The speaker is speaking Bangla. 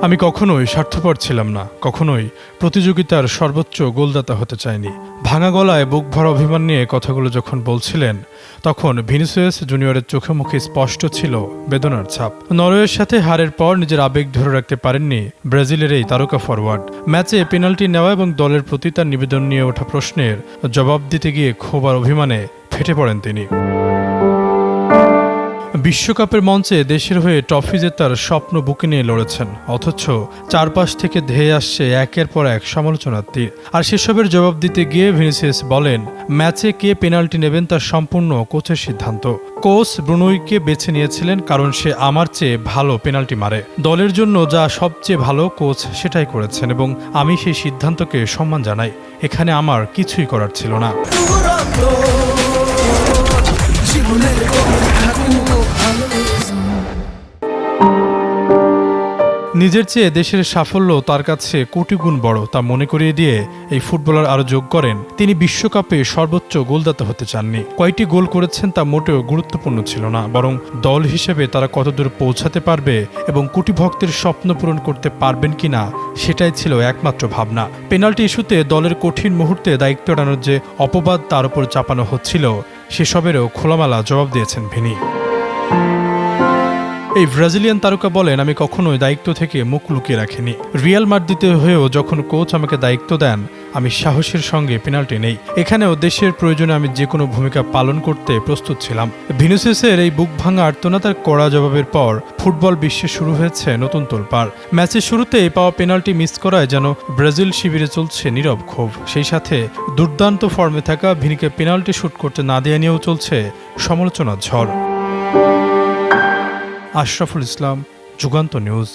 আমি কখনোই স্বার্থপর ছিলাম না, কখনোই প্রতিযোগিতার সর্বোচ্চ গোলদাতা হতে চাইনি। ভাঙা গলায় বুক ভরা অভিমান নিয়ে কথাগুলো যখন বলছিলেন, তখন ভিনিসিয়াস জুনিয়রের চোখে মুখে স্পষ্ট ছিল বেদনার ছাপ। নরওয়ের সাথে হারের পর নিজের আবেগ ধরে রাখতে পারেননি ব্রাজিলের এই তারকা ফরওয়ার্ড। ম্যাচে পেনাল্টি নেওয়া এবং দলের প্রতি তার নিবেদন নিয়ে ওঠা প্রশ্নের জবাব দিতে গিয়ে ক্ষোভ আর অভিমানে ফেটে পড়েন তিনি। বিশ্বকাপের মঞ্চে দেশের হয়ে ট্রফি জেতার স্বপ্ন বুকে নিয়ে লড়েছেন, অথচ চারপাশ থেকে ধেয়ে আসছে একের পর এক সমালোচনার তীর। আর সেসবের জবাব দিতে গিয়ে ভিনিসিয়াস বলেন, ম্যাচে কে পেনাল্টি নেবেন তার সম্পূর্ণ কোচের সিদ্ধান্ত। কোচ ব্রুনোইকে বেছে নিয়েছিলেন কারণ সে আমার চেয়ে ভালো পেনাল্টি মারে। দলের জন্য যা সবচেয়ে ভালো কোচ সেটাই করেছেন এবং আমি সেই সিদ্ধান্তকে সম্মান জানাই। এখানে আমার কিছুই করার ছিল না। নিজের চেয়ে দেশের সাফল্য তার কাছে কোটি গুণ বড় তা মনে করিয়ে দিয়ে এই ফুটবলার আরও যোগ করেন, তিনি বিশ্বকাপে সর্বোচ্চ গোলদাতা হতে চাননি। কয়টি গোল করেছেন তা মোটেও গুরুত্বপূর্ণ ছিল না, বরং দল হিসেবে তারা কতদূর পৌঁছাতে পারবে এবং কোটি ভক্তের স্বপ্ন পূরণ করতে পারবেন কিনা সেটাই ছিল একমাত্র ভাবনা। পেনাল্টি ইস্যুতে দলের কঠিন মুহূর্তে দায়িত্ব এড়ানোর যে অপবাদ তার উপর চাপানো হচ্ছিল, সেসবেরও খোলামেলা জবাব দিয়েছেন ভিনি। এই ব্রাজিলিয়ান তারকা বলেন, আমি কখনোই দায়িত্ব থেকে মুখ লুকিয়ে রাখিনি। রিয়াল মাদ্রিদে হয়েও যখন কোচ আমাকে দায়িত্ব দেন, আমি সাহসের সঙ্গে পেনাল্টি নেই। এখানেও দেশের প্রয়োজনে আমি যে কোনো ভূমিকা পালন করতে প্রস্তুত ছিলাম। ভিনিসিয়াসের এই বুক ভাঙা আর্তনাতার কড়া জবাবের পর ফুটবল বিশ্বে শুরু হয়েছে নতুন তোলপাড়। ম্যাচের শুরুতেই পাওয়া পেনাল্টি মিস করায় যেন ব্রাজিল শিবিরে চলছে নীরব ক্ষোভ। সেই সাথে দুর্দান্ত ফর্মে থাকা ভিনিকে পেনাল্টি শুট করতে না দেয়া নিয়েও চলছে সমালোচনার ঝড়। আশরাফুল ইসলাম, যুগান্ত নিউজ।